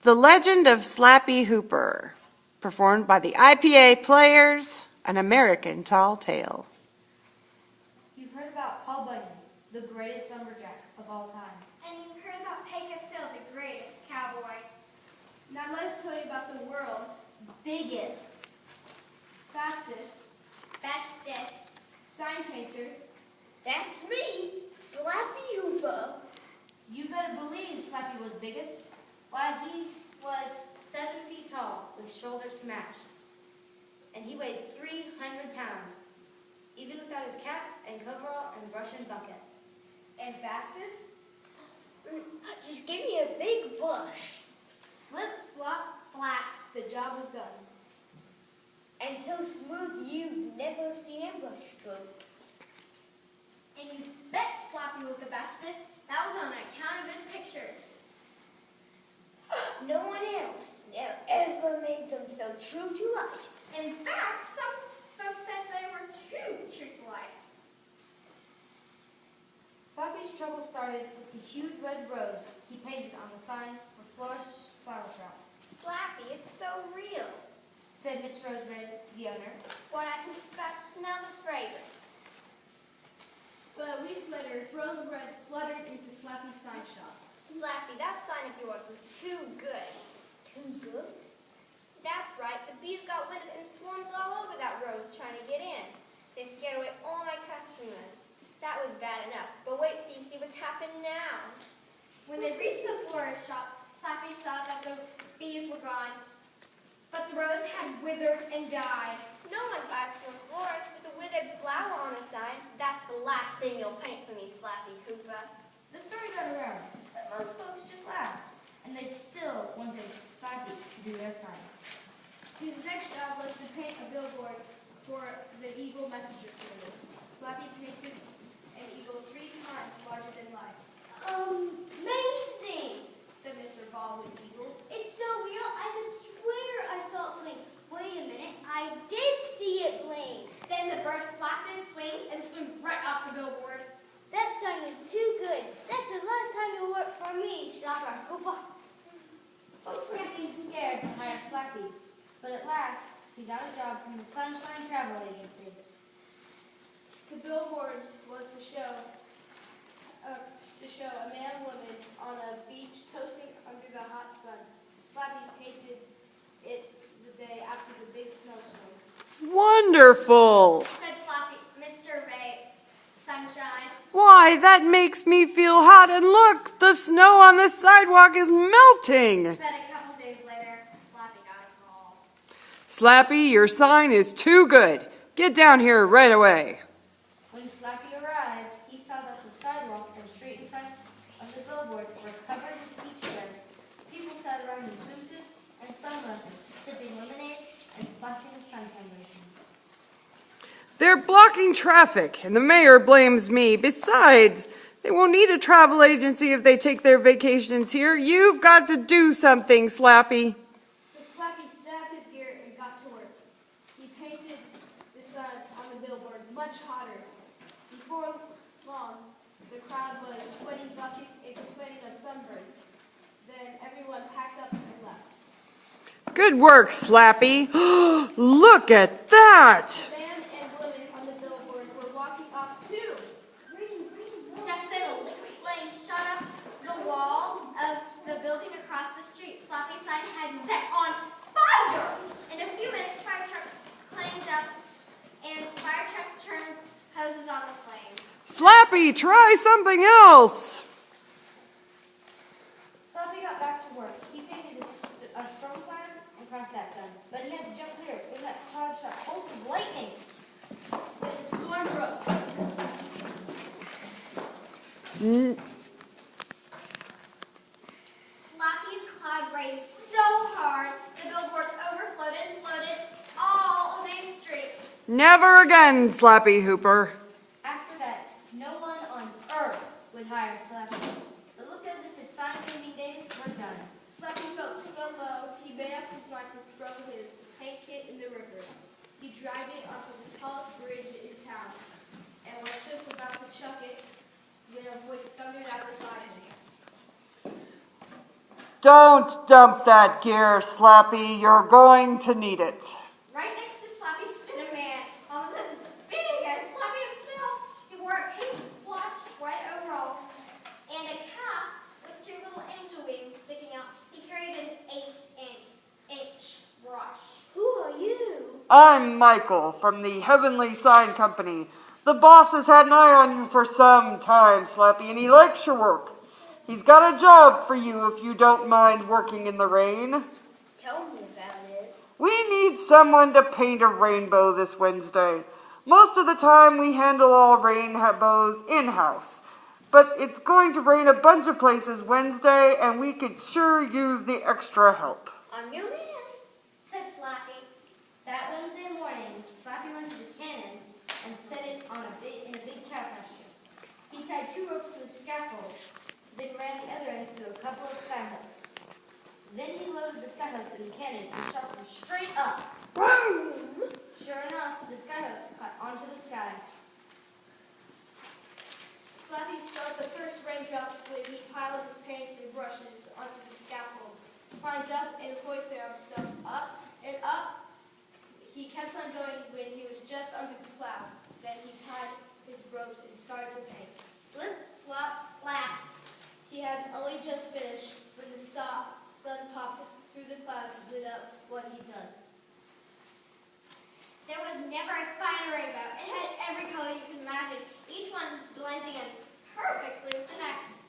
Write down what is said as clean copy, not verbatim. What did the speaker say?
The Legend of Slappy Hooper, performed by the IPA Players, an American Tall Tale. You've heard about Paul Bunyan, the greatest lumberjack of all time. And you've heard about Pecos Bill, the greatest cowboy. Now let's tell you about the world's biggest, fastest, bestest sign painter. That's me, Slappy Hooper. You better believe Slappy was biggest. Why, he was 7 feet tall with shoulders to match. And he weighed 300 pounds, even without his cap and coverall and brush and bucket. And fastest? Just give me a big bush. Slip, slop, slap, the job was done. And so smooth you've never seen a brush stroke. And you bet Slappy was the bestest. That was on account of his pictures. No one else ever made them so true to life. In fact, some folks said they were too true to life. Slappy's trouble started with the huge red rose he painted on the sign for Florist's Flower Shop. Slappy, it's so real, Said Miss Rose Red, the owner. Why, I can just about smell the fragrance. But a week later, Rose Red fluttered into Slappy's sign shop. Slappy, that sign of yours was too good. Too good? That's right. The bees got wind of it and swarms all over that rose trying to get in. They scared away all my customers. That was bad enough. But wait till you see what's happened now. When they reached the florist shop, Slappy saw that the bees were gone, but the rose had withered and died. No one buys from a florist with a withered flower on a sign. That's the last thing you'll paint for me, Slappy Hooper. The story got around, but most folks just laughed, and they still wanted Slappy to do their signs. His next job was to paint a billboard for the Eagle Messenger Service. Slappy painted an eagle 3 times larger than life. Amazing, said Mr. Baldwin Eagle. It's so real, I could swear I saw it blink. Wait a minute, I did see it blink. Then the bird flapped its wings and flew right off the billboard. That sign is too good. That's the last time you'll work for me, Slapper Hooper. Folks were getting scared to hire Slappy, but at last he got a job from the Sunshine Travel Agency. The billboard was to show a man and woman on a beach toasting under the hot sun. Slappy painted it the day after the big snowstorm. Wonderful! Said Slappy, Mr. Ray, Sunshine. Why, that makes me feel hot, and look, the snow on the sidewalk is melting. But a couple days later, Slappy got a call. Slappy, your sign is too good. Get down here right away. When Slappy arrived, he saw that the sidewalk and street in front of the billboard were covered with beach chairs. People sat around in swimsuits and sunglasses, sipping lemonade and splashing suntan lotion. They're blocking traffic, and the mayor blames me. Besides, they won't need a travel agency if they take their vacations here. You've got to do something, Slappy. So Slappy set up his gear and got to work. He painted the sun on the billboard much hotter. Before long, the crowd was sweating buckets and complaining of sunburn. Then everyone packed up and left. Good work, Slappy. Look at that! The man and woman on the billboard were walking off too. Just then a liquid flame shot up the wall of the building across the street. Slappy's sign had set on fire! In a few minutes, fire trucks clanged up and fire trucks turned hoses on the flames. Slappy, try something else. Slappy got back to work. He painted a storm cloud across that sun, but he had to jump clear when that cloud shot bolts of lightning. Then the storm broke. Slappy's cloud rained so hard, the billboard overflowed and floated all on Main Street. Never again, Slappy Hooper. After that, no one on earth would hire Slappy. It looked as if his sign painting days were done. Slappy felt so low, he made up his mind to throw his paint kit in the river. He dragged it onto the tallest bridge in town, and was just about to chuck it when a voice thundered out beside him. Don't dump that gear, Slappy. You're going to need it. Right next to Slappy stood a man, almost as big as Slappy himself. He wore a pink splotched white overall and a cap with two little angel wings sticking out. He carried an 8-inch brush. Who are you? I'm Michael from the Heavenly Sign Company. The boss has had an eye on you for some time, Slappy, and he likes your work. He's got a job for you if you don't mind working in the rain. Tell me about it. We need someone to paint a rainbow this Wednesday. Most of the time we handle all rainbows in-house. But it's going to rain a bunch of places Wednesday, and we could sure use the extra help. I'm your man, said Slappy. That Wednesday morning, Slappy went to the cannon and set it on in a big cow pasture. He tied 2 ropes to a scaffold, then ran the other ends through a couple of skyhooks. Then he loaded the skyhooks in the cannon and shot them straight up. Boom! Sure enough, the skyhooks caught onto the sky. Slappy felt the first raindrops when he piled his paints and brushes onto the scaffold, climbed up and hoisted himself up and up. He kept on going when he was just under the clouds. Then he tied his ropes and started to paint. Slip, slop, slap. He had only just finished when the sun popped through the clouds and lit up what he'd done. There was never a finer rainbow. It had every color you could imagine, each one blending in perfectly with the next.